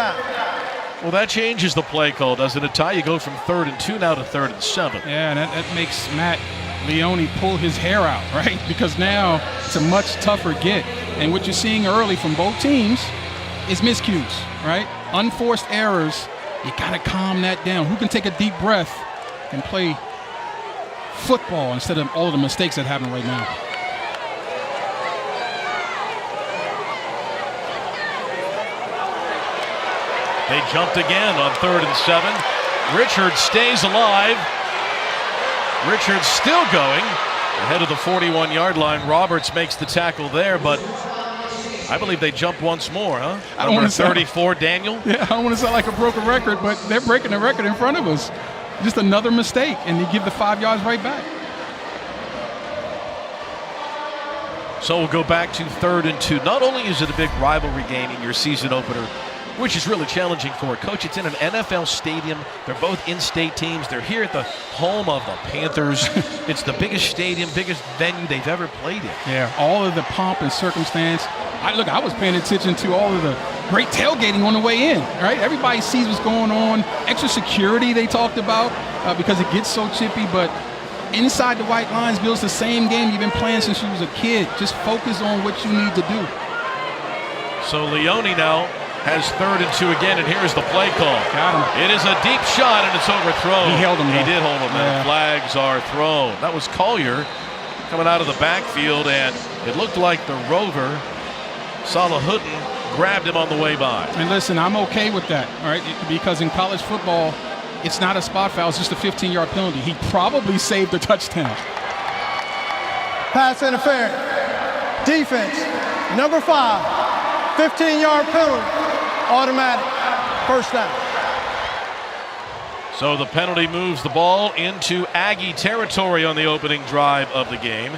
down. Well, that changes the play call, doesn't it, Ty? You go from 3rd and 2 now to 3rd and 7. Yeah, and that makes Matt Leone pull his hair out, right? Because now it's a much tougher get. And what you're seeing early from both teams is miscues, right? Unforced errors. You got to calm that down. Who can take a deep breath and play football instead of all of the mistakes that happen right now? They jumped again on 3rd and 7. Richards stays alive. Richards still going ahead of the 41-yard line. Roberts makes the tackle there, but I believe they jumped once more, huh? I don't want to 34, Daniel. Yeah, I don't want to sound like a broken record, but they're breaking the record in front of us. Just another mistake, and you give the 5 yards right back. So we'll go back to 3rd and 2. Not only is it a big rivalry game in your season opener, which is really challenging for a coach. It's in an NFL stadium. They're both in-state teams. They're here at the home of the Panthers. It's the biggest stadium, biggest venue they've ever played in. Yeah, all of the pomp and circumstance. I was paying attention to all of the great tailgating on the way in, right? Everybody sees what's going on. Extra security they talked about because it gets so chippy, but inside the white lines, Bill, it's the same game you've been playing since you was a kid. Just focus on what you need to do. So Leone now has 3rd and 2 again, and here's the play call. Got him. It is a deep shot, and it's overthrown. He held him. He did hold him, yeah. and flags are thrown. That was Collier coming out of the backfield, and it looked like the Rover, Salahuddin, grabbed him on the way by. And listen, I'm okay with that, all right? Because in college football, it's not a spot foul. It's just a 15-yard penalty. He probably saved a touchdown. Pass interference. Defense, number 5. 15-yard penalty. Automatic. First down. So the penalty moves the ball into Aggie territory on the opening drive of the game.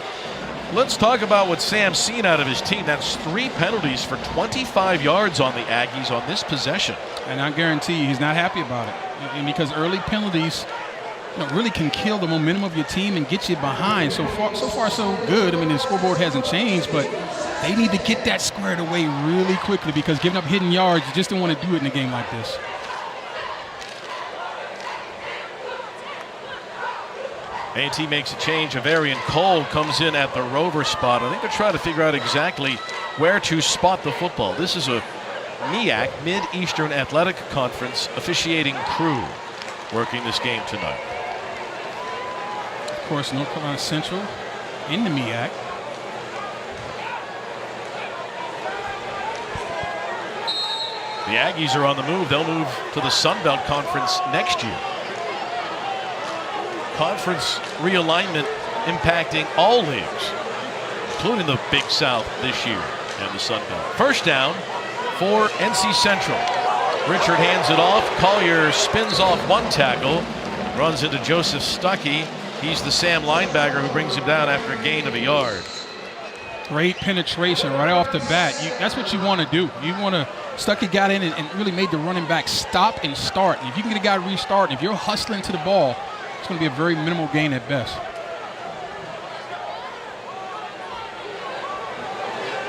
Let's talk about what Sam's seen out of his team. That's 3 penalties for 25 yards on the Aggies on this possession. And I guarantee you he's not happy about it. And because early penalties really can kill the momentum of your team and get you behind. So far, so good. I mean, the scoreboard hasn't changed, but they need to get that squared away really quickly because giving up hidden yards, you just don't want to do it in a game like this. A&T makes a change. Avarian Cole comes in at the Rover spot. I think they're trying to figure out exactly where to spot the football. This is a MEAC, Mid-Eastern Athletic Conference, officiating crew working this game tonight. Of course, North Carolina Central in the MEAC. The Aggies are on the move. They'll move to the Sun Belt Conference next year. Conference realignment impacting all leagues, including the Big South this year and the Sun Belt. First down for NC Central. Richard hands it off. Collier spins off one tackle, runs into Joseph Stuckey. He's the Sam linebacker who brings him down after a gain of a yard. Great penetration right off the bat. That's what you want to do. You want to, Stuckey got in and really made the running back stop and start. And if you can get a guy to restart, and if you're hustling to the ball, it's going to be a very minimal gain at best.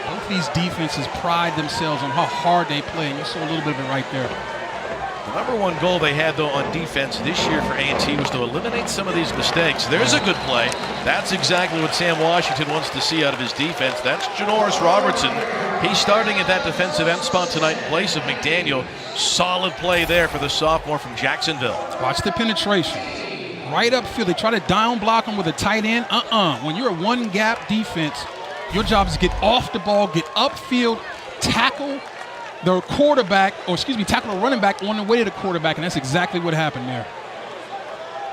Both these defenses pride themselves on how hard they play, and you saw a little bit of it right there. The number one goal they had, though, on defense this year for A&T was to eliminate some of these mistakes. There's a good play. That's exactly what Sam Washington wants to see out of his defense. That's Janoris Robertson. He's starting at that defensive end spot tonight in place of McDaniel. Solid play there for the sophomore from Jacksonville. Watch the penetration. Right upfield. They try to down block him with a tight end. When you're a one-gap defense, your job is to get off the ball, get upfield, tackle the quarterback, tackle the running back on the way to the quarterback, and that's exactly what happened there.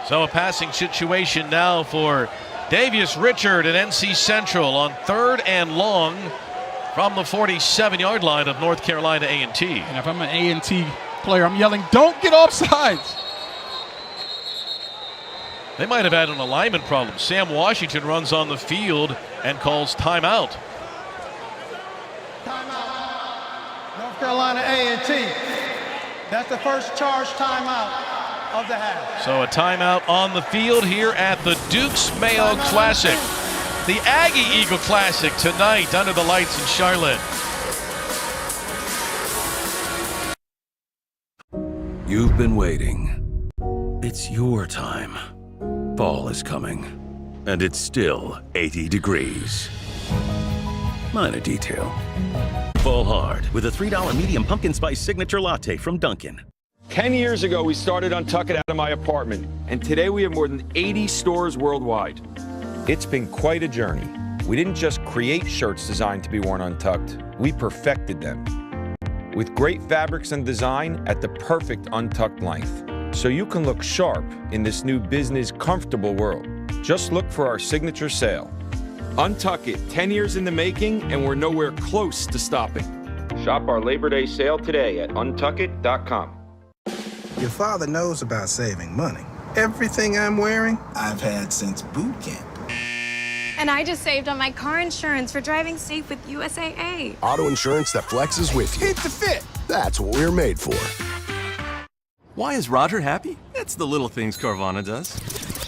So a passing situation now for Davius Richard at NC Central on 3rd and long from the 47-yard line of North Carolina A&T. And if I'm an A&T player, I'm yelling, don't get offsides. They might have had an alignment problem. Sam Washington runs on the field and calls timeout. North Carolina A&T. That's the first charge timeout of the half. So a timeout on the field here at the Dukes Mayo Classic. The Aggie Eagle Classic tonight under the lights in Charlotte. You've been waiting. It's your time. Fall is coming, and it's still 80 degrees. Minor detail. Fall hard with a $3 medium pumpkin spice signature latte from Dunkin'. 10 years ago, we started Untuckit out of my apartment, and today we have more than 80 stores worldwide. It's been quite a journey. We didn't just create shirts designed to be worn untucked, we perfected them. With great fabrics and design at the perfect untucked length, so you can look sharp in this new business comfortable world. Just look for our signature sale. Untuckit, 10 years in the making, and we're nowhere close to stopping. Shop our Labor Day sale today at untuckit.com. Your father knows about saving money. Everything I'm wearing, I've had since boot camp. And I just saved on my car insurance for driving safe with USAA. Auto insurance that flexes with you. Keep the fit. That's what we're made for. Why is Roger happy? It's the little things Carvana does.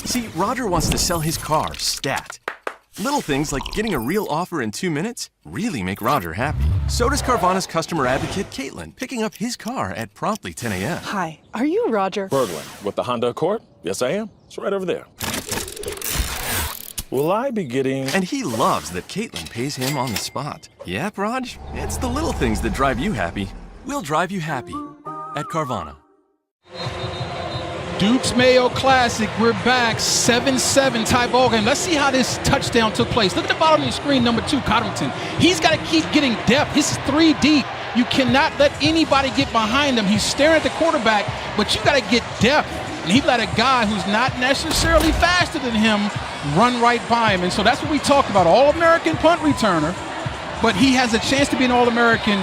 See, Roger wants to sell his car, stat. Little things like getting a real offer in 2 minutes really make Roger happy. So does Carvana's customer advocate, Caitlin, picking up his car at promptly 10 a.m. Hi, are you Roger? Berglund, with the Honda Accord? Yes, I am. It's right over there. Will I be getting... And he loves that Caitlin pays him on the spot. Yep, Raj, it's the little things that drive you happy. We'll drive you happy at Carvana. Duke's Mayo Classic, we're back, 7-7 tie ball game. Let's see how this touchdown took place. Look at the bottom of the screen, number 2, Cottington. He's got to keep getting depth. This is 3 deep. You cannot let anybody get behind him. He's staring at the quarterback, but you got to get depth. And he let a guy who's not necessarily faster than him run right by him. And so that's what we talked about, All-American punt returner, but he has a chance to be an All-American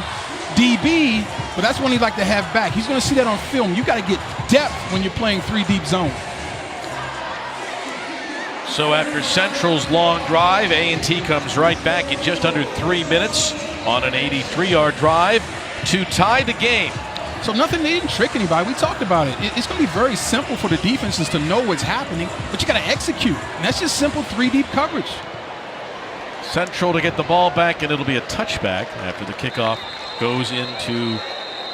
DB, but that's one he'd like to have back. He's going to see that on film. You got to get depth when you're playing 3 deep zone. So after Central's long drive, A&T comes right back in just under 3 minutes on an 83-yard drive to tie the game. So nothing, they didn't trick anybody. We talked about it. It's going to be very simple for the defenses to know what's happening, but you got to execute. And that's just simple 3 deep coverage. Central to get the ball back, and it'll be a touchback after the kickoff goes into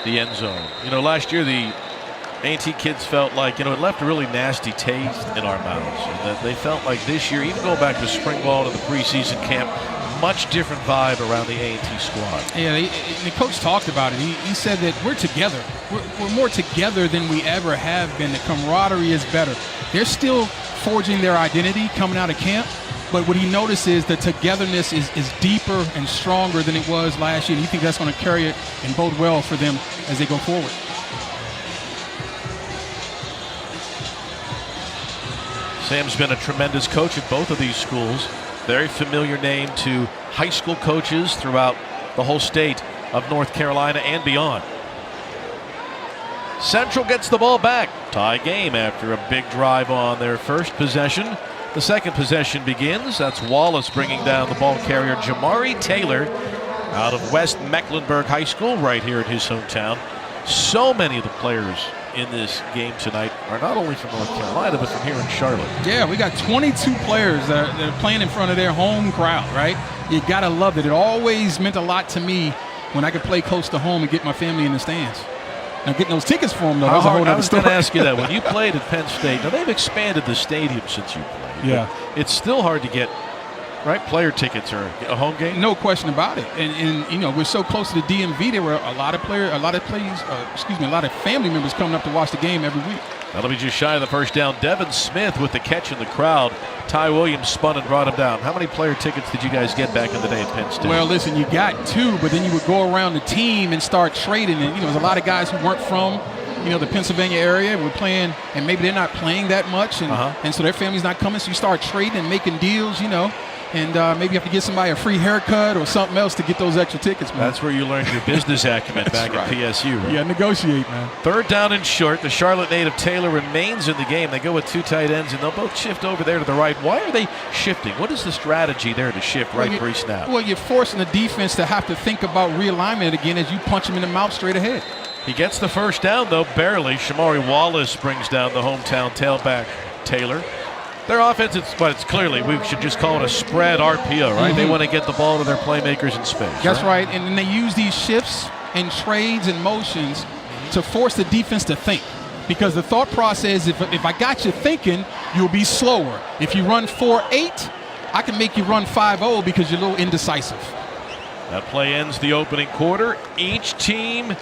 the end zone. You know, last year the A&T kids felt like, it left a really nasty taste in our mouths. And that they felt like this year, even going back to spring ball to the preseason camp, much different vibe around the A&T squad. Yeah, the coach talked about it. He said that we're together. We're more together than we ever have been. The camaraderie is better. They're still forging their identity coming out of camp, but what he noticed is the togetherness is deeper and stronger than it was last year. And he thinks that's going to carry it and bode well for them as they go forward. Sam's been a tremendous coach at both of these schools. Very familiar name to high school coaches throughout the whole state of North Carolina and beyond. Central gets the ball back. Tie game after a big drive on their first possession. The second possession begins. That's Wallace bringing down the ball carrier, Jamari Taylor, out of West Mecklenburg High School, right here in his hometown. So many of the players in this game tonight are not only from North Carolina, but from here in Charlotte. Yeah, we got 22 players that are playing in front of their home crowd, right? You got to love it. It always meant a lot to me when I could play close to home and get my family in the stands. Now, getting those tickets for them, though, that's a whole other story. I was going to ask you that. When you played at Penn State, now they've expanded the stadium since you played. Yeah. It's still hard to get, right, player tickets or a home game? No question about it. And we're so close to the DMV, there were a lot of family members coming up to watch the game every week. That'll be just shy of the first down. Devin Smith with the catch in the crowd. Ty Williams spun and brought him down. How many player tickets did you guys get back in the day at Penn State? Well, listen, you got 2, but then you would go around the team and start trading. And, there's a lot of guys who weren't from, the Pennsylvania area were playing, and maybe they're not playing that much. And so their family's not coming. So you start trading and making deals, and maybe you have to get somebody a free haircut or something else to get those extra tickets, man. That's where you learned your business acumen back at PSU, right? Yeah, negotiate, man. Third down and short. The Charlotte native Taylor remains in the game. They go with 2 tight ends, and they'll both shift over there to the right. Why are they shifting? What is the strategy there to shift pre-snap? Well, you're forcing the defense to have to think about realignment again as you punch him in the mouth straight ahead. He gets the first down, though, barely. Shamari Wallace brings down the hometown tailback, Taylor. Their offense, it's clearly, we should just call it a spread RPO, right? They want to get the ball to their playmakers in space. That's right. And then they use these shifts and trades and motions to force the defense to think. Because the thought process, if I got you thinking, you'll be slower. If you run 4.8, I can make you run 5.0 because you're a little indecisive. That play ends the opening quarter. Each team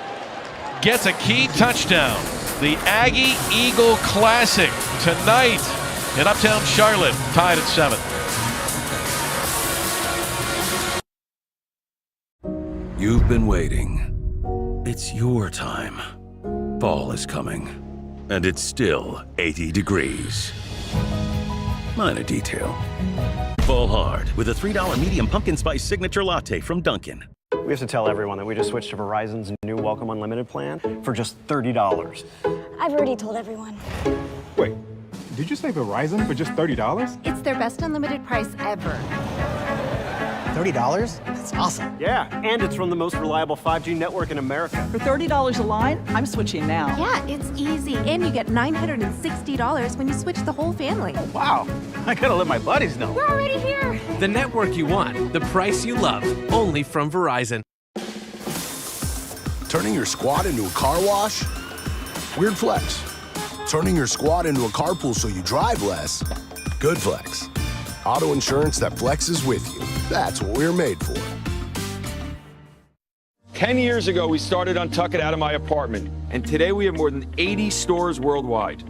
gets a key touchdown. The Aggie-Eagle Classic tonight in Uptown Charlotte, tied at 7. You've been waiting. It's your time. Fall is coming, and it's still 80 degrees. Minor detail. Fall hard with a $3 medium pumpkin spice signature latte from Dunkin'. We have to tell everyone that we just switched to Verizon's new Welcome Unlimited plan for just $30. I've already told everyone. Wait, did you say Verizon for just $30? It's their best unlimited price ever. $30? That's awesome. Yeah, and it's from the most reliable 5G network in America. For $30 a line, I'm switching now. Yeah, it's easy. And you get $960 when you switch the whole family. Wow, I gotta let my buddies know. We're already here. The network you want, the price you love, only from Verizon. Turning your squad into a car wash? Weird flex. Turning your squad into a carpool so you drive less? Good flex. Auto insurance that flexes with you. That's what we're made for. 10 years ago, we started Untuck It out of my apartment, and today we have more than 80 stores worldwide.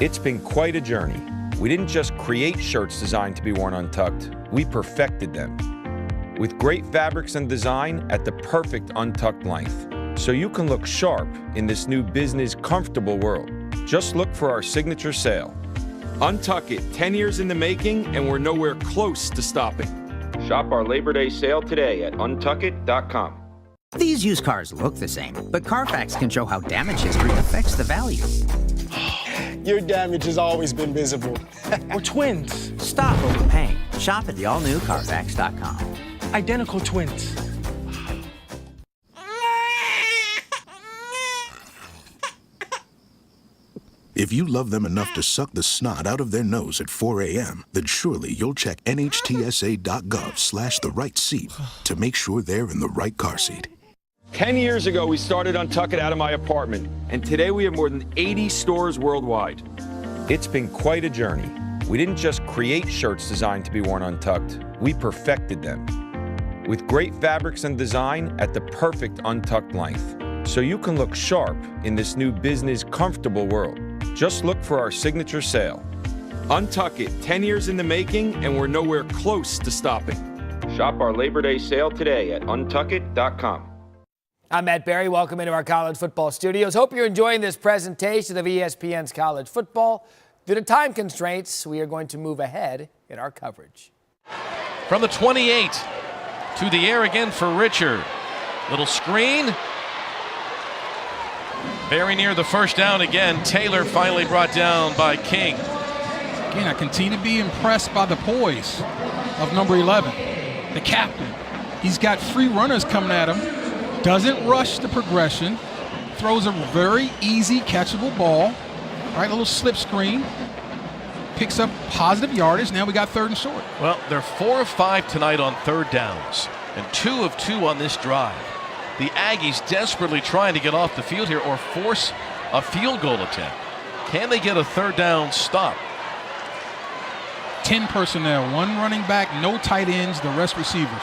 It's been quite a journey. We didn't just create shirts designed to be worn untucked, we perfected them. With great fabrics and design at the perfect untucked length, so you can look sharp in this new business comfortable world. Just look for our signature sale. Untuck It, 10 years in the making, and we're nowhere close to stopping. Shop our Labor Day sale today at untuckit.com. These used cars look the same, but Carfax can show how damage history affects the value. Your damage has always been visible. We're twins. Stop overpaying. Shop at the all-new Carfax.com. Identical twins. If you love them enough to suck the snot out of their nose at 4 a.m., then surely you'll check NHTSA.gov/the right seat to make sure they're in the right car seat. 10 years ago, we started Untuck It out of my apartment, and today we have more than 80 stores worldwide. It's been quite a journey. We didn't just create shirts designed to be worn untucked, we perfected them. With great fabrics and design at the perfect untucked length, so you can look sharp in this new business comfortable world. Just look for our signature sale. Untuck It, 10 years in the making, and we're nowhere close to stopping. Shop our Labor Day sale today at untuckit.com. I'm Matt Barry. Welcome into our college football studios. Hope you're enjoying this presentation of ESPN's college football. Due to time constraints, we are going to move ahead in our coverage. From the 28 to the air again for Richard. Little screen. Very near the first down again. Taylor finally brought down by King. Again, I continue to be impressed by the poise of number 11, the captain. He's got free runners coming at him. Doesn't rush the progression. Throws a very easy catchable ball. Right, a little slip screen. Picks up positive yardage. Now we got 3rd and short. Well, they're 4 of 5 tonight on 3rd downs and 2 of 2 on this drive. The Aggies desperately trying to get off the field here or force a field goal attempt. Can they get a 3rd down stop? 10 personnel, 1 running back, no tight ends, the rest receivers.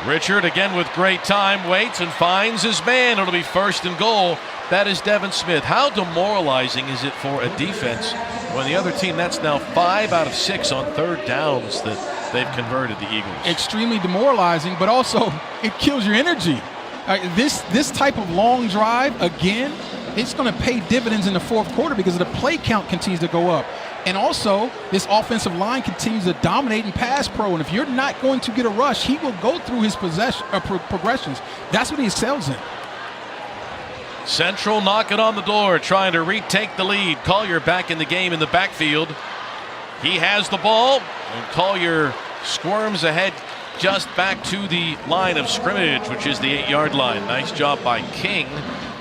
Richard again with great time, waits and finds his man. It'll be 1st and goal. That is Devin Smith. How demoralizing is it for a defense when the other team, that's now 5 out of 6 on 3rd downs that they've converted the Eagles? Extremely demoralizing, but also it kills your energy. This type of long drive, again, it's going to pay dividends in the 4th quarter because the play count continues to go up. And also, this offensive line continues to dominate in pass pro. And if you're not going to get a rush, he will go through his progressions. That's what he excels in. Central knocking on the door, trying to retake the lead. Collier back in the game in the backfield. He has the ball, and Collier squirms ahead just back to the line of scrimmage, which is the 8-yard line. Nice job by King.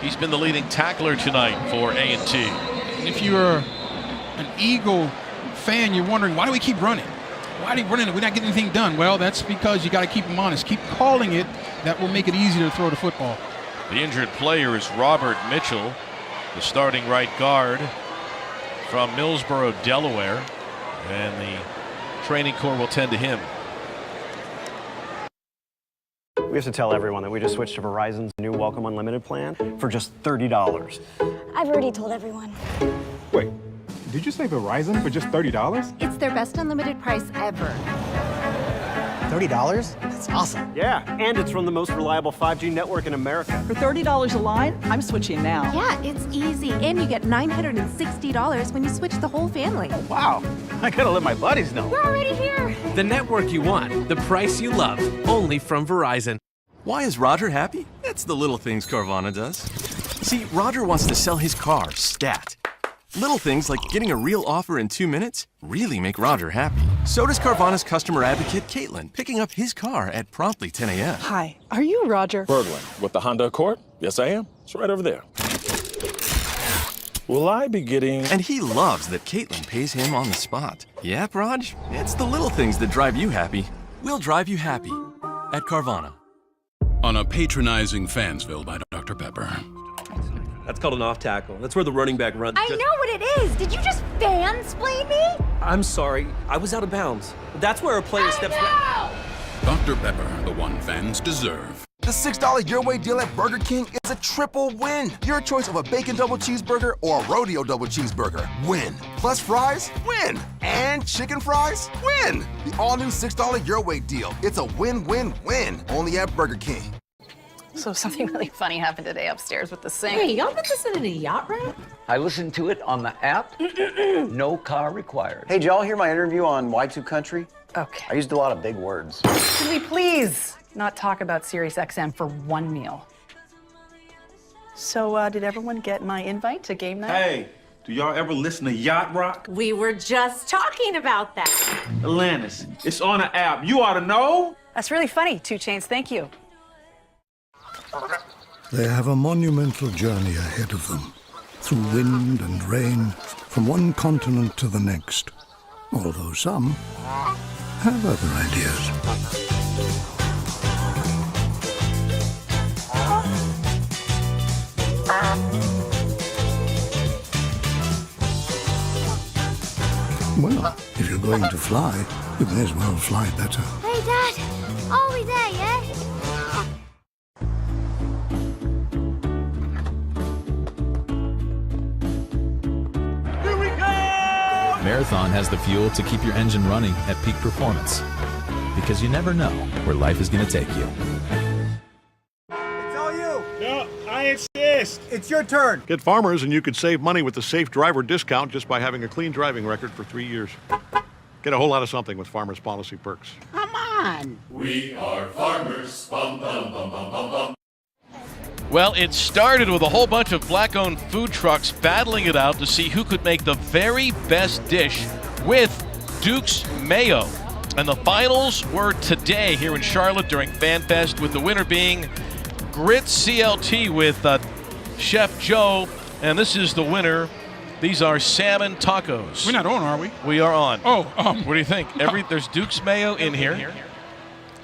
He's been the leading tackler tonight for A&T. If you're an Eagle fan, you're wondering, why do we keep running? Why are we running? We're not getting anything done. Well, that's because you got to keep them honest. Keep calling it. That will make it easier to throw the football. The injured player is Robert Mitchell, the starting right guard from Millsboro, Delaware, and the training corps will tend to him. We have to tell everyone that we just switched to Verizon's new Welcome Unlimited plan for just $30. I've already told everyone. Wait, did you say Verizon for just $30? It's their best unlimited price ever. $30? That's awesome. Yeah, and it's from the most reliable 5G network in America. For $30 a line, I'm switching now. Yeah, it's easy. And you get $960 when you switch the whole family. Wow, I gotta let my buddies know. We're already here. The network you want, the price you love, only from Verizon. Why is Roger happy? It's the little things Carvana does. See, Roger wants to sell his car, stat. Little things like getting a real offer in 2 minutes really make Roger happy. So does Carvana's customer advocate, Caitlin, picking up his car at promptly 10 a.m. Hi, are you Roger? Burgling with the Honda Accord? Yes, I am. It's right over there. Will I be getting... And he loves that Caitlin pays him on the spot. Yep, Raj, it's the little things that drive you happy. We'll drive you happy at Carvana. On a patronizing Fansville by Dr. Pepper. That's called an off tackle. That's where the running back runs. I know what it is. Did you just fansplain me? I'm sorry. I was out of bounds. That's where a player steps back. Dr. Pepper, the one fans deserve. The $6 Your Way deal at Burger King is a triple win. Your choice of a bacon double cheeseburger or a rodeo double cheeseburger. Win. Plus fries? Win. And chicken fries? Win. The all-new $6 Your Way deal. It's a win-win-win. Only at Burger King. So something really funny happened today upstairs with the sink. Hey, y'all put this in a yacht room? I listened to it on the app. No car required. Hey, did y'all hear my interview on Y2 Country? Okay. I used a lot of big words. Can we please not talk about SiriusXM for one meal? So, did everyone get my invite to game night? Hey, do y'all ever listen to Yacht Rock? We were just talking about that. Alanis, it's on the app. You ought to know. That's really funny, 2 Chainz. Thank you. They have a monumental journey ahead of them, through wind and rain, from one continent to the next. Although some have other ideas. Well, if you're going to fly, you may as well fly better. Hey, Dad. Are we there yet? Marathon has the fuel to keep your engine running at peak performance. Because you never know where life is going to take you. It's all you. No, I insist. It's your turn. Get Farmers and you could save money with the Safe Driver discount just by having a clean driving record for 3 years. Get a whole lot of something with Farmers policy perks. Come on. We are farmers. Bum, bum, bum, bum, bum, bum. Well, it started with a whole bunch of black-owned food trucks battling it out to see who could make the very best dish with Duke's Mayo. And the finals were today here in Charlotte during FanFest, with the winner being Grits CLT with Chef Joe. And this is the winner. These are salmon tacos. We're not on, are we? We are on. Oh, what do you think? There's Duke's Mayo in here.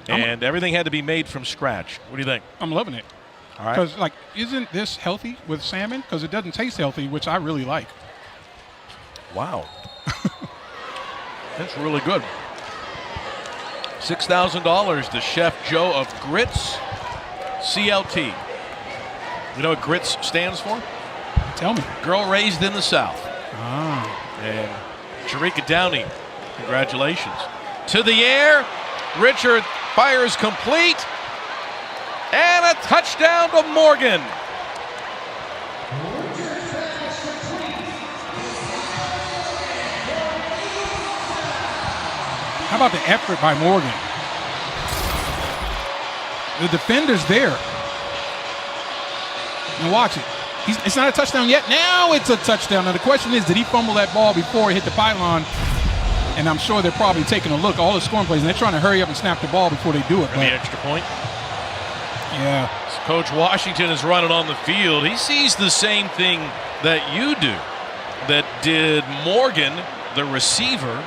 And everything had to be made from scratch. What do you think? I'm loving it. All right. Because, isn't this healthy with salmon? Because it doesn't taste healthy, which I really like. Wow. That's really good. $6,000 to Chef Joe of Grits CLT. You know what Grits stands for? Tell me. Girl Raised in the South. Ah. And Sharika Downey, congratulations. To the air, Richard fires complete. And a touchdown to Morgan. How about the effort by Morgan? The defender's there. Now watch it. It's not a touchdown yet. Now it's a touchdown. Now the question is, did he fumble that ball before he hit the pylon? And I'm sure they're probably taking a look, all the scoring plays, and they're trying to hurry up and snap the ball before they do it. And the extra point. Yeah. Coach Washington is running on the field. He sees the same thing that you do. That did Morgan, the receiver,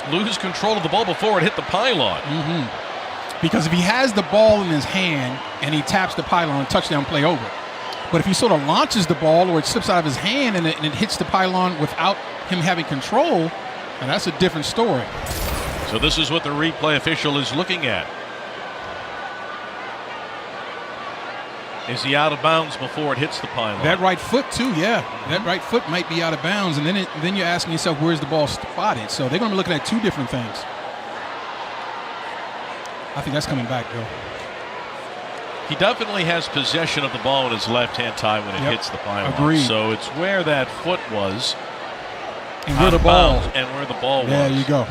lose control of the ball before it hit the pylon. Mm-hmm. Because if he has the ball in his hand and he taps the pylon, touchdown play over. But if he sort of launches the ball or it slips out of his hand and it hits the pylon without him having control, now that's a different story. So this is what the replay official is looking at. Is he out of bounds before it hits the pylon? That right foot too, yeah. That right foot might be out of bounds, and then you're asking yourself, where's the ball spotted? So they're going to be looking at two different things. I think that's coming back, Joe. He definitely has possession of the ball in his left-hand thigh when it hits the pylon. Agreed. So it's where that foot was, and where the ball and where the ball was. There you go.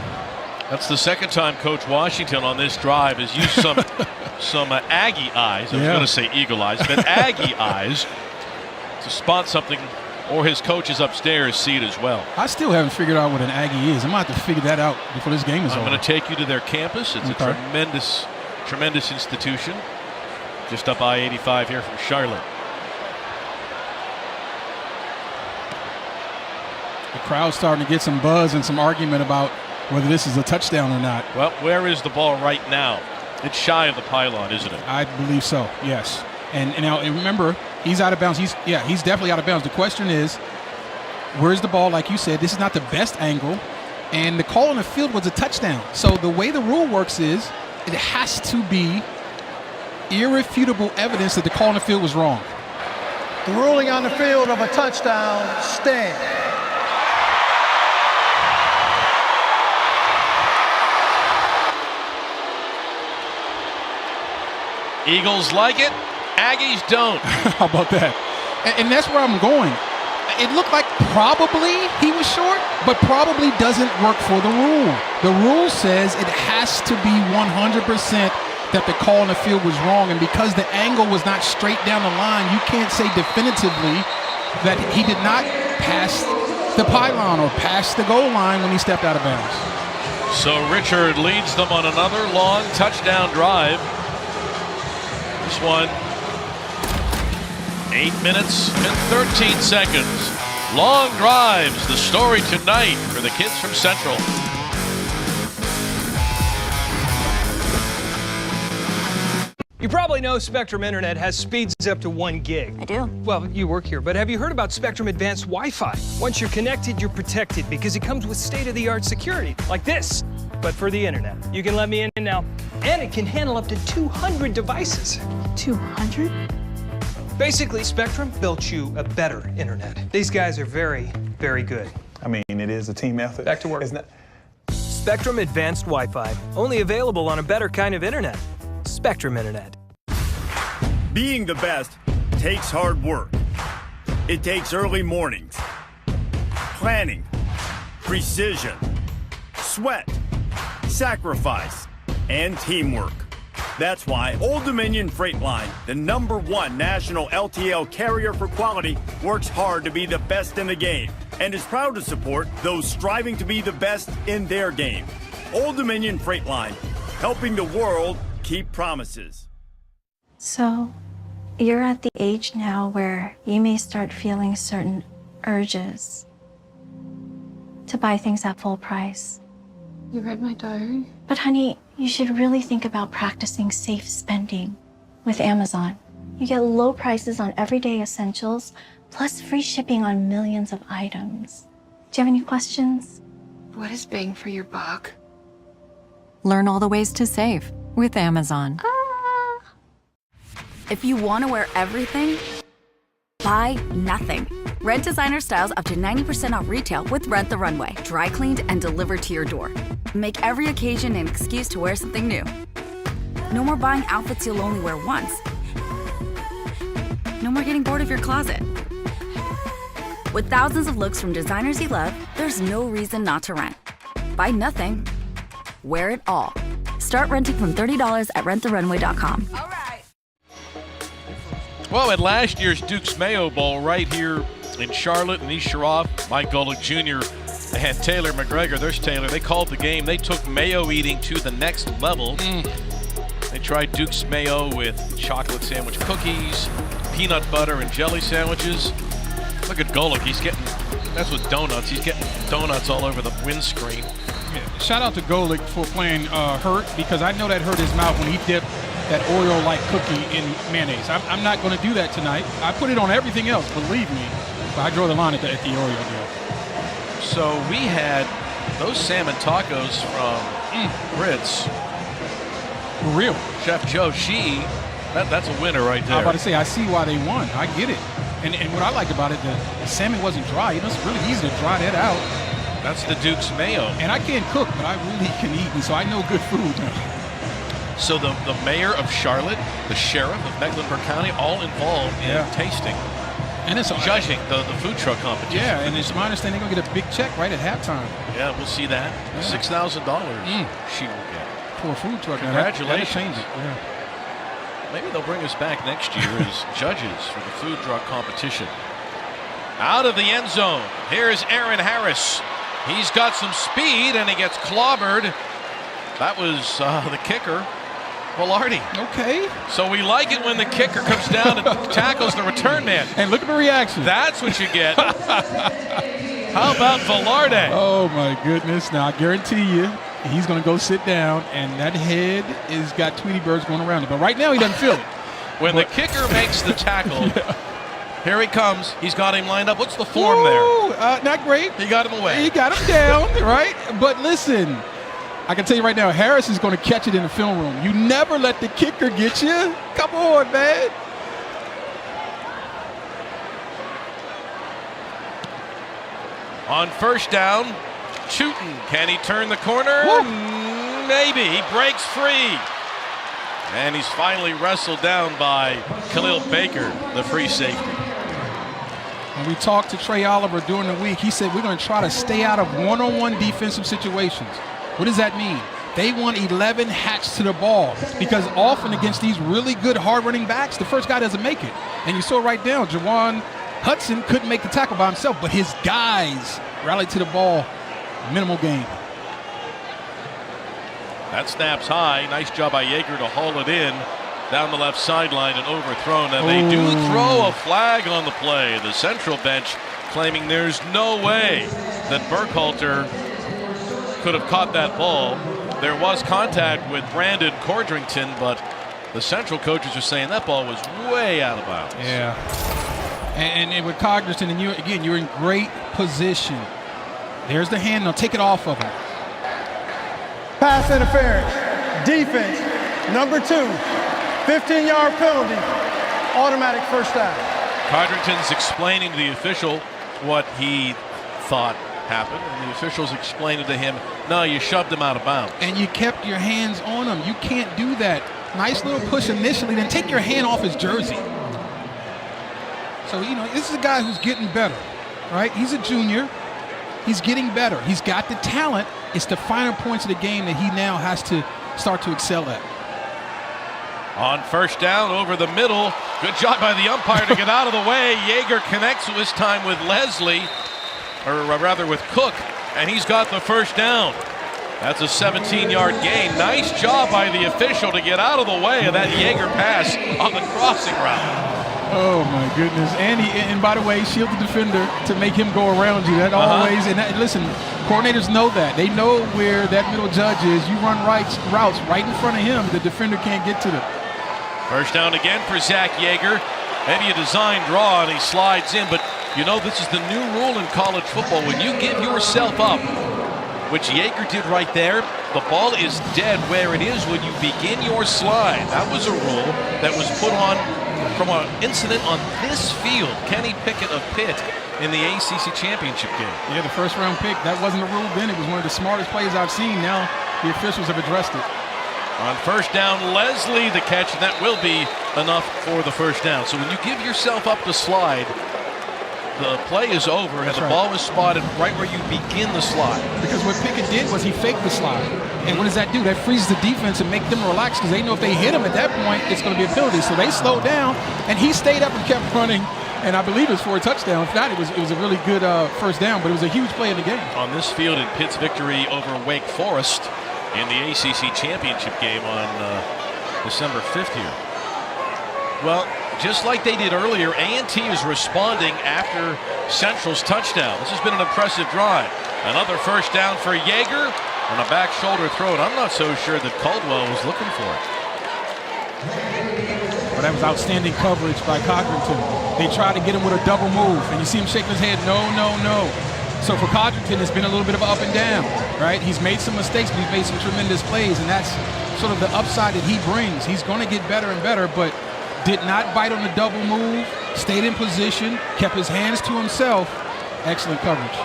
That's the second time Coach Washington on this drive has used some Aggie eyes. I was going to say eagle eyes, but Aggie eyes to spot something, or his coaches upstairs see it as well. I still haven't figured out what an Aggie is. I'm going to have to figure that out before this game is over. I'm going to take you to their campus. It's a tremendous institution. Just up I-85 here from Charlotte. The crowd's starting to get some buzz and some argument about whether this is a touchdown or not. Well, where is the ball right now? It's shy of the pylon, isn't it? I believe so, yes. And now, and remember, he's out of bounds. He's definitely out of bounds. The question is, where's the ball? Like you said, this is not the best angle. And the call on the field was a touchdown. So the way the rule works is it has to be irrefutable evidence that the call on the field was wrong. The ruling on the field of a touchdown stands. Eagles like it, Aggies don't. How about that? And that's where I'm going. It looked like probably he was short, but probably doesn't work for the rule. The rule says it has to be 100% that the call on the field was wrong, and because the angle was not straight down the line, you can't say definitively that he did not pass the pylon or pass the goal line when he stepped out of bounds. So Richard leads them on another long touchdown drive. This one, 8 minutes and 13 seconds. Long drives, the story tonight for the kids from Central. You probably know Spectrum Internet has speeds up to 1 gig. I do. Well, you work here, but have you heard about Spectrum Advanced Wi-Fi? Once you're connected, you're protected because it comes with state-of-the-art security, like this, but for the internet. You can let me in now, and it can handle up to 200 devices. 200? Basically, Spectrum built you a better internet. These guys are very, very good. I mean, it is a team effort. Back to work. Spectrum Advanced Wi-Fi, only available on a better kind of internet. Spectrum Internet. Being the best takes hard work. It takes early mornings, planning, precision, sweat, sacrifice, and teamwork. That's why Old Dominion Freight Line, the #1 national LTL carrier for quality, works hard to be the best in the game and is proud to support those striving to be the best in their game. Old Dominion Freight Line, helping the world keep promises. So, you're at the age now where you may start feeling certain urges to buy things at full price. You read my diary? But honey, you should really think about practicing safe spending with Amazon. You get low prices on everyday essentials, plus free shipping on millions of items. Do you have any questions? What is bang for your buck? Learn all the ways to save with Amazon. If you want to wear everything, buy nothing. Rent designer styles up to 90% off retail with Rent the Runway. Dry cleaned and delivered to your door. Make every occasion an excuse to wear something new. No more buying outfits you'll only wear once. No more getting bored of your closet. With thousands of looks from designers you love, there's no reason not to rent. Buy nothing. Wear it all. Start renting from $30 at renttherunway.com. Well, at last year's Duke's Mayo Bowl right here in Charlotte and East Shirov, Mike Golick Jr. and Taylor McGregor. There's Taylor. They called the game. They took mayo eating to the next level. They tried Duke's Mayo with chocolate sandwich cookies, peanut butter and jelly sandwiches. Look at Golick. He's getting, that's with donuts. He's getting donuts all over the windscreen. Yeah, shout out to Golick for playing hurt, because I know that hurt his mouth when he dipped that oil-like cookie in mayonnaise. I'm not going to do that tonight. I put it on everything else, believe me. But I draw the line at the Oreo deal. So we had those salmon tacos from Brits. For real. Chef Joe, that's a winner right there. I was about to say, I see why they won. I get it. And what I like about it, the salmon wasn't dry. It's really easy to dry that out. That's the Duke's mayo. And I can't cook, but I really can eat, and so I know good food now. So the mayor of Charlotte, the sheriff of Mecklenburg County, all involved in tasting. And it's judging the food truck competition. Yeah, and it's my understanding they're going to get a big check right at halftime. Yeah, we'll see that. Yeah. $6,000 she will get. For a food truck. Congratulations. That'll change it. Yeah. Maybe they'll bring us back next year as judges for the food truck competition. Out of the end zone, here's Aaron Harris. He's got some speed, and he gets clobbered. That was the kicker, Velarde. Okay. So we like it when the kicker comes down and tackles the return man. And look at the reaction. That's what you get. How about Velarde? Oh, my goodness. Now, I guarantee you, he's going to go sit down, and that head has got Tweety Birds going around it. But right now, he doesn't feel it. When the kicker makes the tackle, here he comes. He's got him lined up. What's the form there? Not great. He got him away. He got him down, right? But listen, I can tell you right now, Harris is going to catch it in the film room. You never let the kicker get you. Come on, man. On first down, Chutin. Can he turn the corner? Maybe. He breaks free. And he's finally wrestled down by Khalil Baker, the free safety. When we talked to Trey Oliver during the week, he said we're going to try to stay out of one-on-one defensive situations. What does that mean? They want 11 hats to the ball because often against these really good hard-running backs, the first guy doesn't make it. And you saw right now, Jawan Hudson couldn't make the tackle by himself, but his guys rallied to the ball. Minimal gain. That snap's high. Nice job by Yeager to haul it in down the left sideline and overthrown. And they do throw a flag on the play. The Central bench claiming there's no way that Burkhalter could have caught that ball. There was contact with Brandon Cordrington, but the Central coaches are saying that ball was way out of bounds. Yeah. And with Cognerton, and you're in great position. There's the hand. Now take it off of him. Pass interference. Defense. Number 2. 15-yard penalty. Automatic first down. Codrington's explaining to the official what he thought happened, and the official's explaining to him, no, you shoved him out of bounds. And you kept your hands on him. You can't do that. Nice little push initially, then take your hand off his jersey. So, this is a guy who's getting better, right? He's a junior. He's getting better. He's got the talent. It's the finer points of the game that he now has to start to excel at. On first down, over the middle. Good job by the umpire to get out of the way. Yeager connects this time with Leslie, or rather with Cook, and he's got the first down. That's a 17-yard gain. Nice job by the official to get out of the way of that Yeager pass on the crossing route. Oh my goodness! And by the way, shield the defender to make him go around you. That always. And listen, coordinators know that. They know where that middle judge is. You run routes right in front of him. The defender can't get to them. First down again for Zach Yeager. Maybe a design draw, and he slides in. But this is the new rule in college football. When you give yourself up, which Yeager did right there, the ball is dead where it is when you begin your slide. That was a rule that was put on from an incident on this field. Kenny Pickett of Pitt in the ACC championship game. Yeah, the first round pick. That wasn't a rule then. It was one of the smartest plays I've seen. Now the officials have addressed it. On first down, Leslie the catch, and that will be enough for the first down. So when you give yourself up to slide, the play is over, and the ball is spotted right where you begin the slide. Because what Pickett did was he faked the slide. And what does that do? That frees the defense and make them relax because they know if they hit him at that point, it's going to be a penalty. So they slowed down, and he stayed up and kept running. And I believe it was for a touchdown. If not, it was a really good first down, but it was a huge play in the game. On this field in Pitt's victory over Wake Forest in the ACC championship game on December 5th here. Well, just like they did earlier, A&T is responding after Central's touchdown. This has been an impressive drive. Another first down for Yeager on a back shoulder throw, and I'm not so sure that Caldwell was looking for it. But that was outstanding coverage by Codrington. They tried to get him with a double move, and you see him shaking his head, no, no, no. So for Codrington, it's been a little bit of up and down, right? He's made some mistakes, but he's made some tremendous plays, and that's sort of the upside that he brings. He's going to get better and better, but did not bite on the double move, stayed in position, kept his hands to himself. Excellent coverage.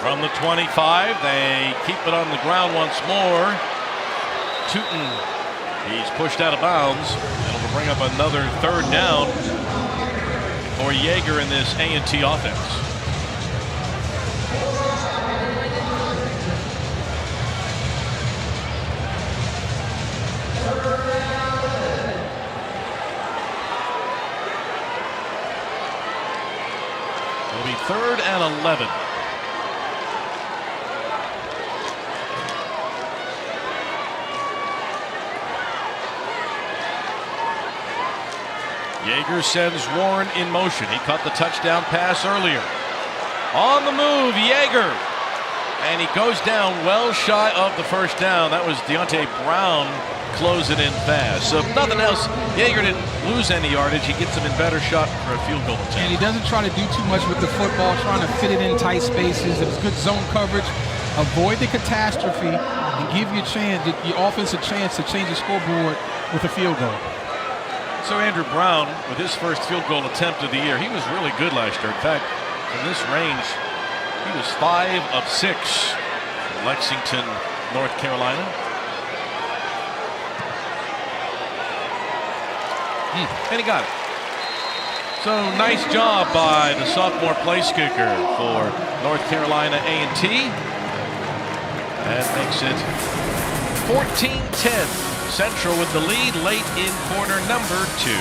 From the 25, they keep it on the ground once more. Tootin, he's pushed out of bounds. It'll bring up another third down for Yeager in this A&T offense. It'll be 3rd and 11. Yeager sends Warren in motion. He caught the touchdown pass earlier. On the move, Yeager. And he goes down well shy of the first down. That was Deontay Brown closing in fast. So if nothing else, Yeager didn't lose any yardage. He gets him in better shot for a field goal attempt. And he doesn't try to do too much with the football, trying to fit it in tight spaces. It was good zone coverage. Avoid the catastrophe and give your offense a chance to change the scoreboard with a field goal. So Andrew Brown, with his first field goal attempt of the year, he was really good last year. In fact, from this range, he was 5 of 6 in Lexington, North Carolina. And he got it. So nice job by the sophomore place kicker for North Carolina A&T. That makes it 14-10. Central with the lead late in quarter number 2.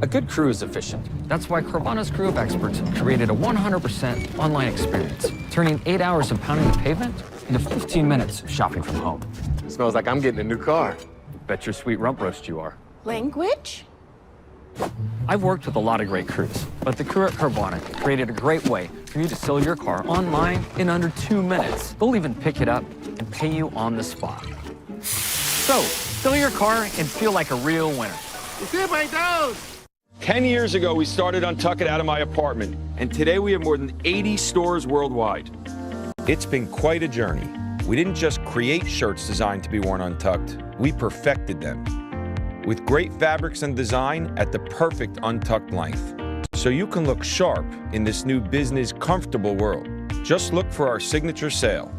A good crew is efficient. That's why Carvana's crew of experts created a 100% online experience, turning 8 hours of pounding the pavement into 15 minutes of shopping from home. Smells like I'm getting a new car. Bet your sweet rump roast you are. Language? I've worked with a lot of great crews, but the crew at Carvana created a great way for you to sell your car online in under 2 minutes. They'll even pick it up and pay you on the spot. So, sell your car and feel like a real winner. 10 years ago, we started Untuckit out of my apartment, and today we have more than 80 stores worldwide. It's been quite a journey. We didn't just create shirts designed to be worn untucked, we perfected them. With great fabrics and design at the perfect untucked length. So you can look sharp in this new business comfortable world. Just look for our signature sale.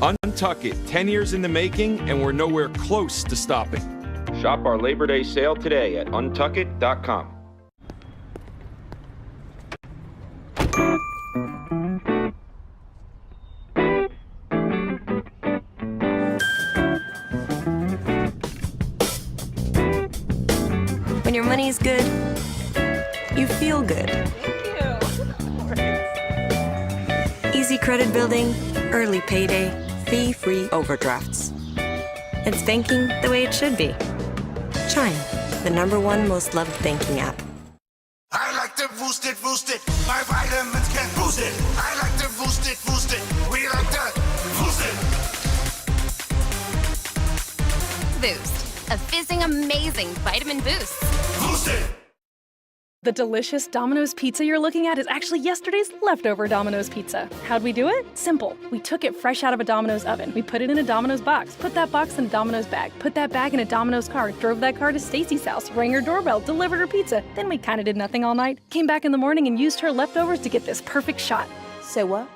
Untuckit, 10 years in the making, and we're nowhere close to stopping. Shop our Labor Day sale today at untuckit.com. When your money's good, you feel good. Easy credit building, early payday, fee-free overdrafts. It's banking the way it should be. Chime, the #1 most loved banking app. I like to boost it, my vitamins can boost it. I like to boost it, we like to boost it. Boost, a fizzing amazing vitamin boost. Boost it. The delicious Domino's pizza you're looking at is actually yesterday's leftover Domino's pizza. How'd we do it? Simple. We took it fresh out of a Domino's oven. We put it in a Domino's box, put that box in a Domino's bag, put that bag in a Domino's car, drove that car to Stacy's house, rang her doorbell, delivered her pizza. Then we kind of did nothing all night, came back in the morning and used her leftovers to get this perfect shot. Say what?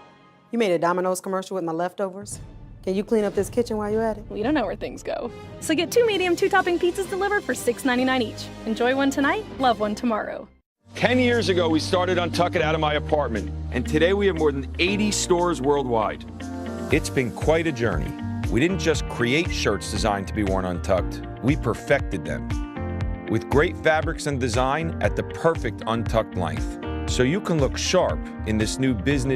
You made a Domino's commercial with my leftovers? Can you clean up this kitchen while you're at it? We don't know where things go. So get 2 medium, 2-topping pizzas delivered for $6.99 each. Enjoy one tonight, love one tomorrow. 10 years ago, we started Untuckit out of my apartment, and today we have more than 80 stores worldwide. It's been quite a journey. We didn't just create shirts designed to be worn untucked, we perfected them. With great fabrics and design at the perfect untucked length. So you can look sharp in this new business